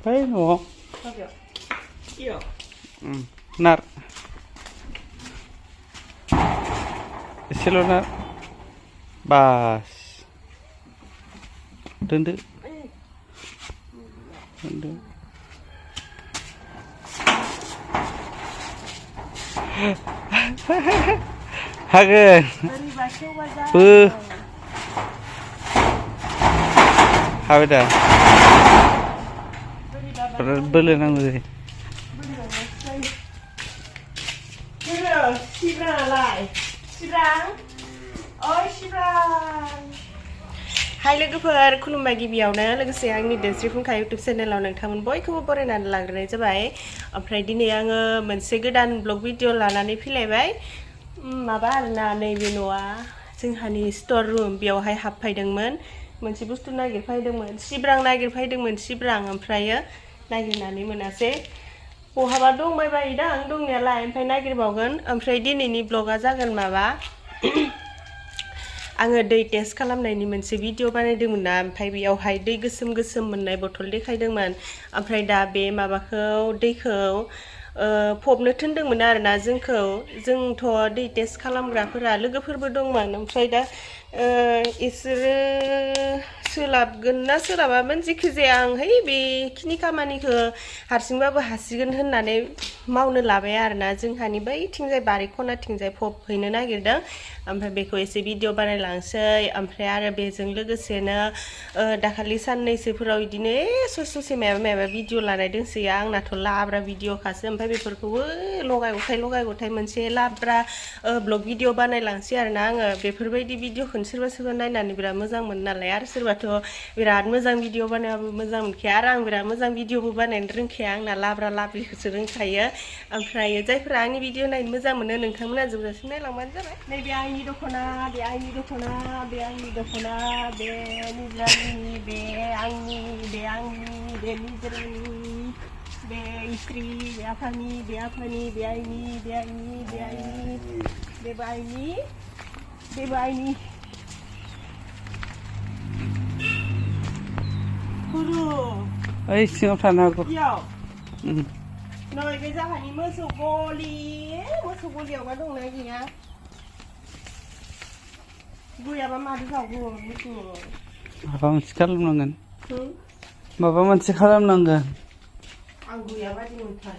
Hey no. Iyo. Nar. Silo nar. Bas. Tundu. Tundu. Hagen. How dah? Beli nang tu. Sibrang lại. Sibrang. Oi Sibrang. Hai लोगोफोर खुलुमबाय गिबियावनो लोगोसे आंनि देस्रि फुंखा YouTube चेनेलाव नोंथांमोन बयखौबो बरायनानै लाग्रोनाय जाबाय। ओमफ्राय दिनै आङो मोनसे गोदान ब्लग भिडिअ लानानै फैलायबाय। माबा आरोना नैबे न'आ जोंहानि स्ट'र रुम बेयावहाय हाबफैदोंमोन। मोनसे बुस्थु नागिरफैदोंमोन सिब्रां सिब्रां ओमफ्रायो नागिरनानै मोनासै। बहाबा दंबायबायोदां दंनायालाय ओमफ्राय नागिरबावगोन। ओमफ्राय दिनैनि ब्लगा जागोन माबा आङो दै टेस्ट खालामनायनि मोनसे भिडिअ बानायदोंमोन ना ओमफ्राय बेयावहाय दै गोसोम गोसोम मोननाय बथल देखायदोंमोन। ओमफ्राय दा बे माबाखौ दैखौ फबनो थिनदोंमोन आरोना जोंथ' दै टेस्ट खालामग्राफोरा लोगोफोरबो दंमोन। ओमफ्राय दा इसोरो सोलाबगोन ना सोलाबामोन जिखि जाया आं है बेखिनि खामानिखौ हारसिंबाबो हासिगोन होननानै मावनो लाबाय आरोना। जोंहानि बैथिंजाय बारि खनाथिंजाय फबहैनो नागिरदों। ओमफ्राय बेखौ एसे भिडिअ बानायलांसै। ओमफ्राय आरो बेजों लोगोसेनो दाखालि साननैसोफोराव बिदिनो ससे माबा भिडिअ लानाय दंसै आंनाथ' लाब्रा भिडिअखासो। ओमफ्राय बेफोरखौबो लगाय गथाय मोनसे लाब्रा ब्लग भिडिअ बानायलांसै आरोना आङो। बेफोरबायदि भिडिअखौनो सोरबा नायनानै बिराद मोजां मोनो नालाय आरो सोरबाथ' बिराद मोजां भिडिअ बानायाबो मोजां मोनखाया आरो आं बिराद मोजां भिडिअबो बानायनो रोंखाया आंना लाब्रा लाब्रिखौसो रोंखायो। ओमफ्राय जायफोरा आंनि भिडिअ नायनो मोजां मोनो नोंथांमोना जोबजासिम नायलांबानो जाबाय। नैबे आंनि दख'ना बे आंनि दख'ना बे आंनि दख'ना बे निज्रानि बे आंनि बे निज्रानि बे इस्रि बे आफानि बे आइनि बेबो आइनि Guru. Ay, sino tanah aku? Yo. Noi bây giờ hãy mua sầu goli ở đâu này gì nhá? Gue apa mah di kau gue gitu. Apa masih kalam nangan? Bapak masih kalam nangan? Anggu ya apa di muntah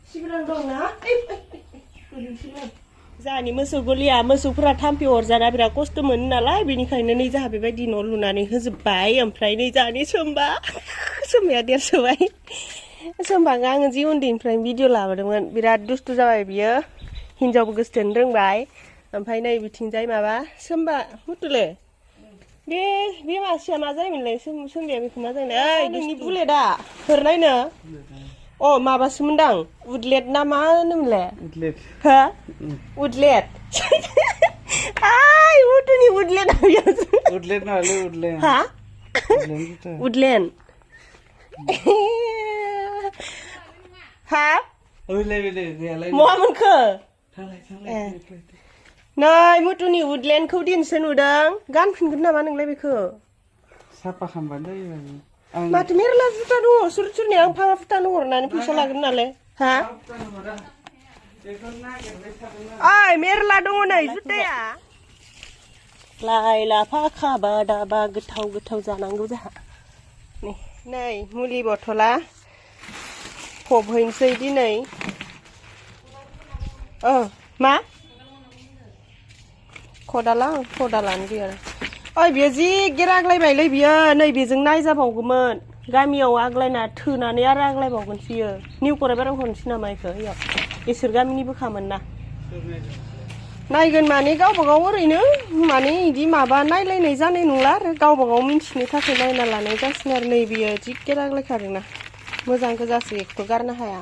Sibrang dong na? Zani moसौ गलिया मोसौफोरा थाम्फै अरजाना बिराद खस्थ' मोनो नालाय बेनिखायनो नै जाहा बेबायदि न' लुनानै होजोबबाय। ओमफ्राय नै जाहानि सोम्बाया देरसोबाय। सोम्बाखौ आङो जि उन्दैनिफ्राय भिडिअ लाबोदोंमोन बिराद दुस्थु जाबाय बियो हिनजावबो गोसथोनो रोंबाय। ओमफ्राय नै बिथिंजाय माबा सोम्बा मुतुले बे मासेया मा जायोमोनलाय सोम्बाया बेखौ मा जायो ओइ नोंनि बुलेटआ हरनायनो अ माबासोमोनदां उदलेट ना मा होनोमोनलाय उदलेट हो उदलेट आय उदनि उदलेट उदलेट नालाय उदलेट हा उदलेट हा उदलेट गैयालाय मा मोनखो थांलाय नै मुतुनि उदलेटखौ दिनैसो नुदों गानफिनगोन नामा नोंलाय बेखौ साफा खालामबानो जायो माथो मेरला जुता दङ सोरनि आं फाङा फुटानो हरनानै फैसा लागोन नालाय हा ओइ मेरला दङ नै जुताया लाइ लाफा खाबा दाबा गोथाव जानांगौ जोंहा नै मुलि बथला फबहैनोसै दिनै मा खदालानो गैया ओइ बियो जि गेराग्लायबायलै बियो नै बेजों नायजाबावगौमोन गामियाव आग्लायना थोनानै आरो आग्लायबावगोनसो बियो निउ कराइबाराव हरनोसै नामा इखो इयाव इसोर गामिनिबोखामोन ना नायगोन माने गावबागाव ओरैनो माने इदि माबा नायलायनाय जानाय नंला आरो गावबागाव मिन्थिनो थाखाय नायना लानाय जासिगोन आरो नै बियो जि गेराग्लायखादोंना मोजां गोजासो इखौथ' गारनो हाया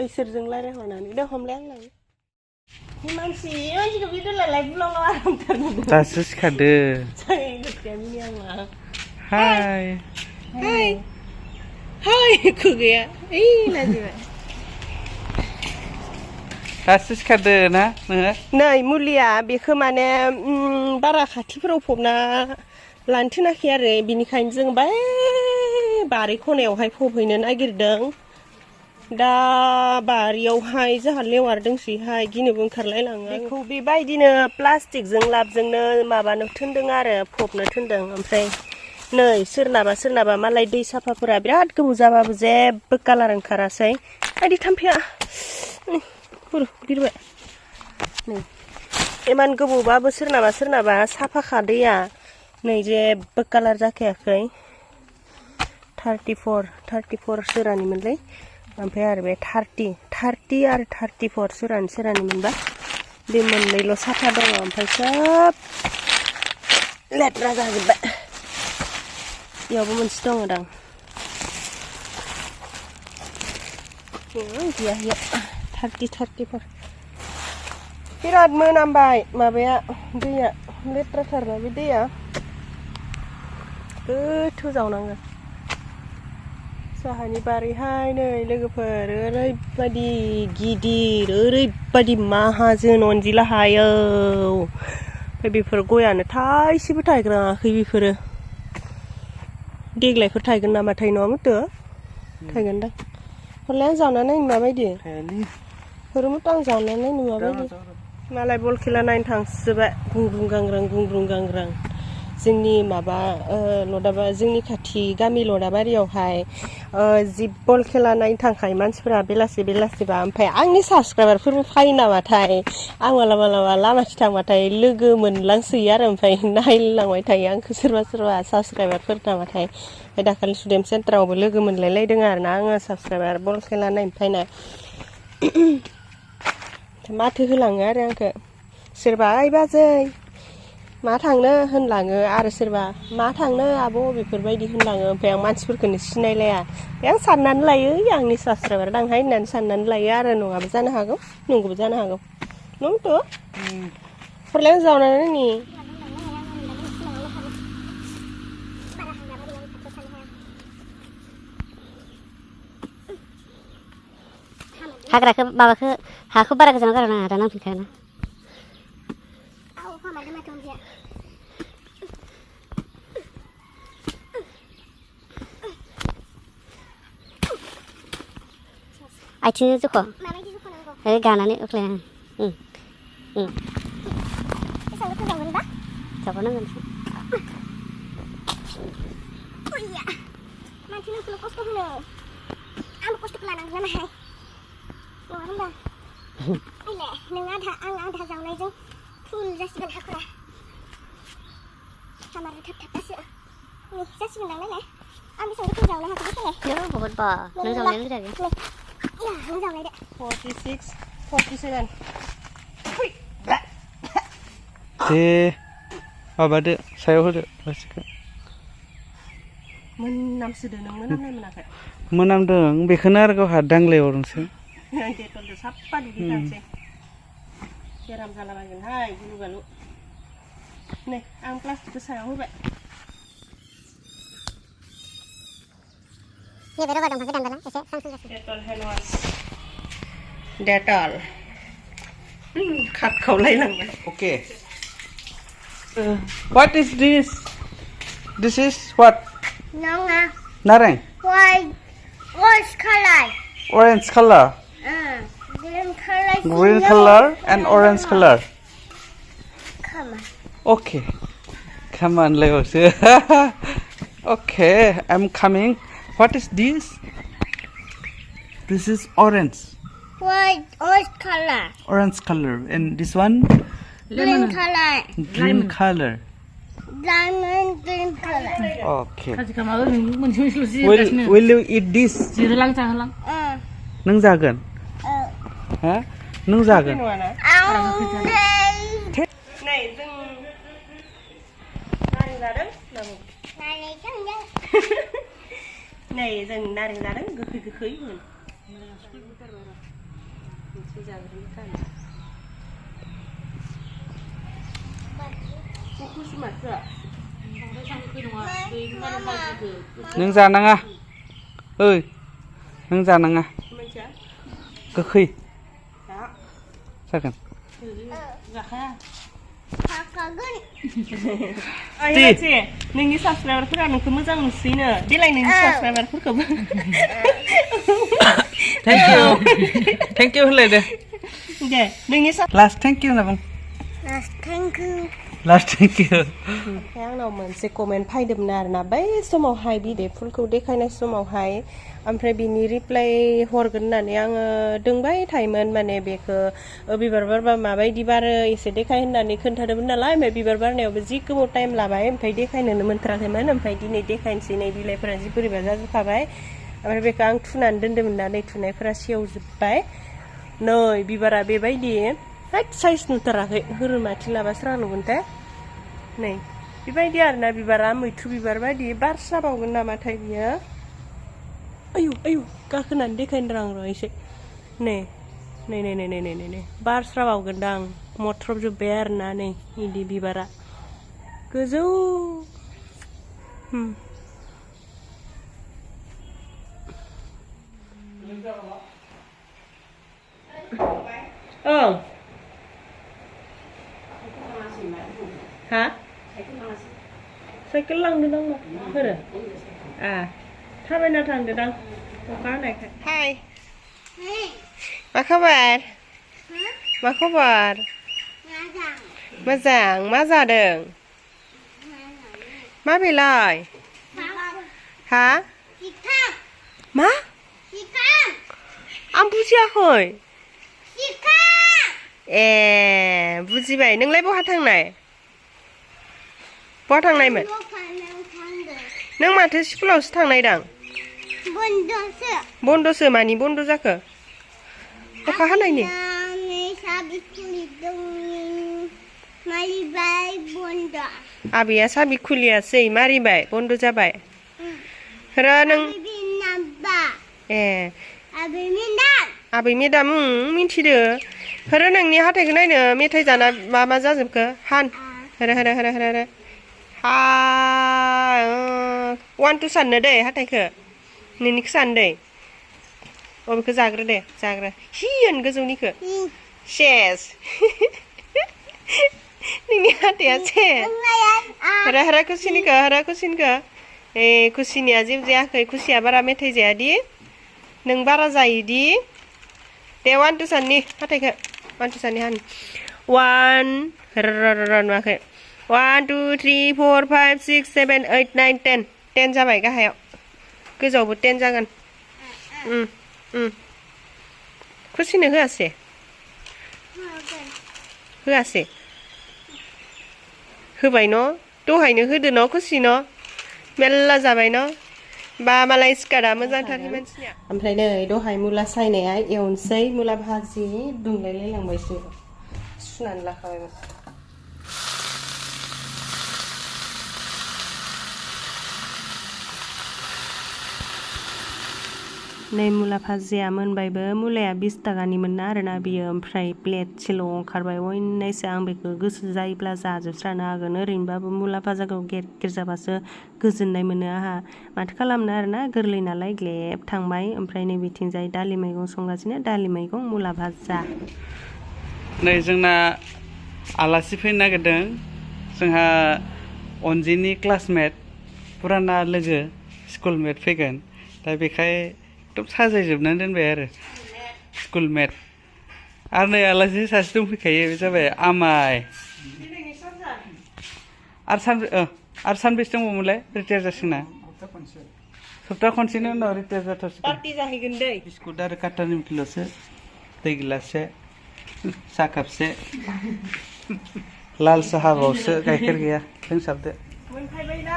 इसोरजों रायलायहरनानै दे हमलाय आंलाय मानसिखौ बिदलाय बुलाव आरामथार दासो सिखारदो हाय खुगाया ओइ लाजिबाय दासो सिखारदो ना नोङो नै मुलिया बेखौ माने बारा खाथिफोराव फबना लानो थिनाखै आरो बिनिखायनो जों बै बारि खनायावहाय फबहैनो नागिरदों दा बारियावहाय जोंहा लेवार दंसैहाय गिनोबो ओंखारलायलाङो बेखौ बेबायदिनो प्लास्टिकजों लाबजोंनो माबानो थिनदों आरो फबनो थिनदों ओमफ्राय नै सोरनाबा मालाय दै साफाफोरा बिराद गोबाव जाबाबो जेबो कालार ओंखारासै आदि थाम्फैया बिरबाय नै इमान गोबावबाबो सोरनाबा साफाखा दैया नै जेबो कालार जाखायाखै 34 सोरानिमोनलै ओमफ्राय आरो बे 30 आरो 34 सोरानि मोनबा बे मोननैल' साफा दङ ओमफ्राय सब लेथ्रा जाजोब्बाय बेयावबो मोनसे दङ दां गैया 34 बिराद मोनामबाय माबाया दैया लेथ्राथारना बे दैया गोथौ जावनांगोन साहानि बारिहाय नै लोगोफोर ओरैबायदि गिदिर ओरैबायदि माहाजोन मwnthila हायो ओमफ्राय बेफोर गयानो थाइसेबो थायग्राङाखै बेफोरो देग्लायफोर थायगोन नामाथाय नङा मथो थायगोनदां हरलाय आं जावना नायनो माबायदि हरमोथ' आं जावना नायनो माबायदि मालाय बल खेला नायनो थांसोबाय गुंग्रुं गांग्रां जोंनि माबा लदाबा जोंनि खाथि गामि लदाबारियावहाय जि बल खेला नायनो थांखायो मानसिफोरा बेलासिबा ओमफ्राय आंनि साबसक्राइबारफोरबो फायो नामाथाय आं मालाबा लामाथिं थांबाथाय लोगो मोनलांसोयो आरो ओमफ्राय नायलांबाय थायो आंखौ सोरबा साबसक्राइबारफोर नामाथाय ओमफ्राय दाखालि स्टुडेन्ट सेन्टारावबो लोगो मोनलायलायदों आरो ना आङो साबसक्राइबार बल खेला नायनो फैनाय माथो होलाङो आरो आंखौ सोरबा ओइ बाजै मा थांनो होनलाङो आरो सोरबा मा थांनो आब' बेफोरबायदि होनलाङो ओमफ्राय आं मानसिफोरखौनो सिनायलाया आं साननानै लायो आंनि साबसक्राइबार दांहाय होननानै साननानै लायो आरो नङाबो जानो हागौ नंगौबो जानो हागौ नंथ' हरलाय आं जावनानै नि हाग्राखौ माबाखौ हाखौ बारा गोजानाव गारनाङा दा नांफिनखागोन आथिंजों जख' गानानै अख्लायनाङो जावनांगोन मानसिफोरखौल' खस्थ' होनो आंबो खस्थ'खौ लानांगोन नामाहाय नङा होनबा नों आधा आं आधा जावनायजों फुल जासिगोन हाखरा हामार थाब थाबसो जासिगोन नालाय आं बेसेबां गोथौ जावनो हाखौबो फैलाय बहुद बा नों जावनायानो जागोन नों जावनाय दे 46 47 दे माबादो सायाव होदो प्लास्टिकखौ मोनामसोदो नों मोनामनाय मोनाखै मोनामदों बेखौनो आरो गावहा दांलायाव नोंसो डेटलजों साफा दुगैखानोसै बेराम जालाबायगोनहाय गिलु बालु नै आं प्लास्टिकखौ सायाव होबाय नैबे रबार दंफांखौ दानबाला एसे सांसं जासिगोन डेटल हेन्ड वाश डेटल खारखावलायलांबाय Okay. What is this? This is what? नङा Narang. white orange color Orange color. green color Green color and orange color. come on Okay. Come on, Leos. Okay, I'm coming. What is this? This is orange. white orange color Orange color. And this one? green color Green color. diamond green color Okay. Will you eat this? नों जागोन? हा? नों जागोन? नै जों नारें जादों नै जों नारें जादों गोखै होन नों जानाङा ओइ नों जानाङा गोखै जागोन जाखाया जाखागोन आयसे नोंनि साबस्क्राइबारफोरा नोंखौ मोजां नुसैनो देलाय नोंनि साबस्क्राइबारफोरखौबो थेंक इउ होनलाय दे नोंनि लास्ट थेंक इउ होनना बुं last thank you last thank you ओमफ्राय आंनाव मोनसे कमेन्ट फैदोंमोन आरोना बै समावहाय बिदै फुलखौ देखायनाय समावहाय ओमफ्राय बिनि रिप्लाय हरगोन होननानै आङो दोंबाय थायोमोन माने बेखौ बिबार बारबा माबायदि बारो एसे देखाय होननानै खोन्थादोंमोन नालाय ओमफ्राय बिबार बारनायावबो जि गोबाव टाइम लाबाय ओमफ्राय देखायनोनो मोनथाराखैमोन ओमफ्राय दिनै देखायनोसै नै बिलाइफोरा जि बोरैबा जाजोबखाबाय ओमफ्राय बेखौ आं थुनानै दोन्दोंमोन ना नै थुनायफोरा सेवजोब्बाय नै बिबारा बेबायदि हैद साइज नुथाराखै होरोमाथि लाबा स्रां नुगोनथाय नै बेबायदि आरोना बिबारा मैथ्रु बिबार बायदि बारस्राबावगोन नामाथाय बियो आयु आयु गाखोनानै देखायनो र' एसे नै नै नै नै नै नै नै नै बारस्राबावगोनदां मथ्रबजोब्बाय आरोना नै इदि बिबारा गोजौ ओं हा साइकेल लांदों आं होरो थाबायना थांदों अखा हानायखाय हाय मा खबर मा खबर मोजां मा जादों मा बेलाय हा मा आं बुजियाखै ए बुजिबाय नोंलाय बहा थांनाय बहा थांनायमोन नों माथो स्कुलावसो थांनाय दां बन्दसो मानि बन्द जाखो अखा हानायनि आबैया साबि खुलियासै मारिबाय बन्द जाबाय र नों ए आबै मेदाम मिन्थिदो र नोंनि हाथाइखौ नायनो मेथाइ जाना मा मा जाजोबखो हान हरो हरो हरो हरो हा 1 2 साननो दै हाथाइखौ नोंनिखौ सान दै बेखौ जाग्रो दे जाग्रो हियन गोजौनिखौ सेस नोंनि हाथाइया सेस हरा हरा खुसिनिखौ ए खुसिनिया जेबो जायाखै खुसिया बारा मेथाइ जायादि नों बारा जायोदि दे 1 2 साननि हाथाइखौ 1 2 साननि हान 1 नुवाखै 1 2 3 4 5 6 7 8 9 10 10 जाबाय गाहायाव गोजौआवबो 10 जागोन खुसिनो होआसै होबाय न दहायनो होदो न खुसि न मेल्ला जाबाय न बा मालाय सिखारा मोजांथारनि मानसिनिया ओमफ्राय नै दहाय मुला सायनाया एवनोसै मुला भाजि दुंलायलायलांबायसो सुनानै लाखाबायमोन नै मुला भाजिया मोनबायबो मुलाया 20 टाकानिमोन ना आरोना बियो ओमफ्राय प्लेटसेल' ओंखारबाय अयनायसो आं बेखौ गोसो जायोब्ला जाजोबस्रानो हागोन ओरैनोबाबो मुला भाजाखौ गेर जाबासो गोजोननाय मोनो आहा माथो खालामनो आरोना गोरलै नालाय ग्लेब थांबाय ओमफ्राय नै बिथिंजाय दालि मैगं संगासिनो दालि मैगं मुला भाजा नै जोंना आलासि फैनो नागिरदों जोंहा अनजिनि क्लासमेट पुराना लोगो स्कुलमेट फैगोन दा बेखाय एकदम साजायजोबनानै दोनबाय आरो स्कुलमेट आरो नै आलासि सासे दंफैखायो बे जाबाय आमाय आरो सानबेसे दंबावोमोनलाय रिटायार जासिगोना सप्ता खनसेनि उनाव रिटायार जाथारसिगोन पार्टि जाहैगोन दै बिस्कुट आरो काटा निमकिल'सो दै गिलाससे साहा कापसे लाल साहाबावसो गाइखेर गैया लोंसाबदो मोनफैबायना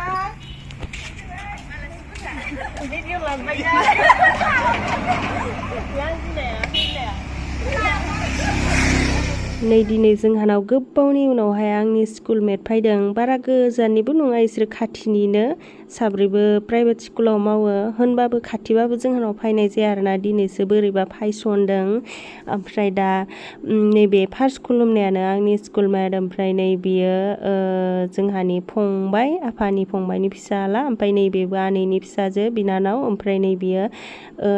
नै दिनै जोंहानाव गोबावनि उनावहाय आंनि स्कुलमेट फैदों बारा गोजाननिबो नङा इसोर खाथिनिनो साब्रैबो प्राइभेट स्कुलाव मावो होनबाबो खाथिबाबो जोंहानाव फैनाय जाया आरोना दिनैसो बोरैबा फायसनदों ओमफ्राय दा नैबे फार्स्ट खुलुमनायानो आंनि स्कुलमेट ओमफ्राय नै बियो जोंहानि फंबाय आफानि फंबायनि फिसाला ओमफ्राय नैबेबो आनैनि फिसाजो बिनानाव ओमफ्राय नै बियो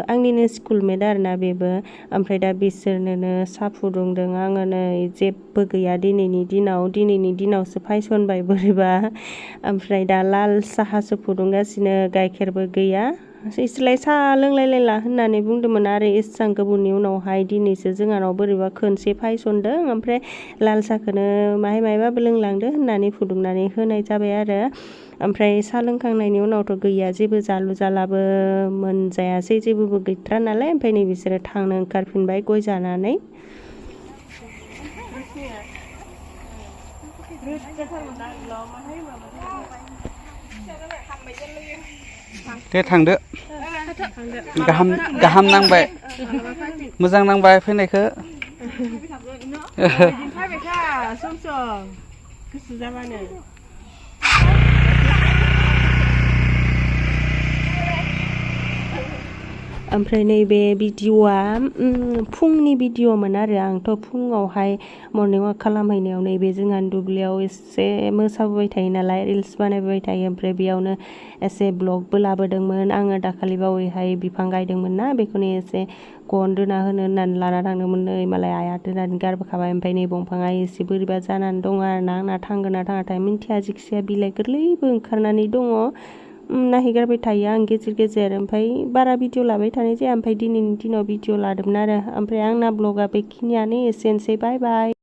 आंनिनो स्कुलमेट आरोना बेबो ओमफ्राय दा बिसोरनोनो साहा फुदुंदों आङो नै जेबो गैया दिनैनि दिनावसो फायसनबाय बोरैबा ओमफ्राय दा लाल साहासो फुदुंगासिनो गाइखेरबो गैया इसोरलाय साहा लोंलायलायला होननानै बुंदोंमोन आरो एसेबां गोबावनि उनावहाय दिनैसो जोंहानाव बोरैबा खनसे फायसनदों ओमफ्राय लाल साहाखौनो माहायबाबो लोंलांदो होननानै फुदुंनानै होनाय जाबाय आरो ओमफ्राय साहा लोंखांनायनि उनावथ' गैया जेबो जालु जालाबो मोनजायासै जेबोबो गैथ्रा नालाय ओमफ्राय नै बिसोरो थांनो ओंखारफिनबाय गय जानानै दे थांदो गाहाम नांबाय मोजां नांबाय फैनायखौ गोसो जाबानो ओमफ्राय नैबे भिडिअ'आ फुंनि भिडिअ'मोन आरो आंथ' फुङावहाय मर्निं वाक खालामहैनायाव नैबे जोंहानि दुब्लियाव एसे मोसाबोबाय थायो नालाय रिल्स बानायबाय थायो ओमफ्राय बेयावनो एसे ब्लगबो लाबोदोंमोन आङो दाखालि बावैहाय बिफां गायदोंमोन ना बेखौनो एसे गन दोना होनो होननानै लाना थांदोंमोन नै मालाय आइया दोनानै गारबोखाबाय ओमफ्राय नै दंफाङा एसे बोरैबा जानानै दङ आरोना आंना थांगोन ना थाङाथाय मिन्थिया जिखिजाया बिलाइ गोरलैबो ओंखारनानै दङ नायहैगारबाय थायो आं गेजेर गेजेर ओमफ्राय बारा भिडिअ लाबाय थानाय जाया ओमफ्राय दिनैनि दिनाव भिडिअ लादोंमोन आरो ओमफ्राय आंना ब्लगा बेखिनियानो एसेनोसै बाय बाय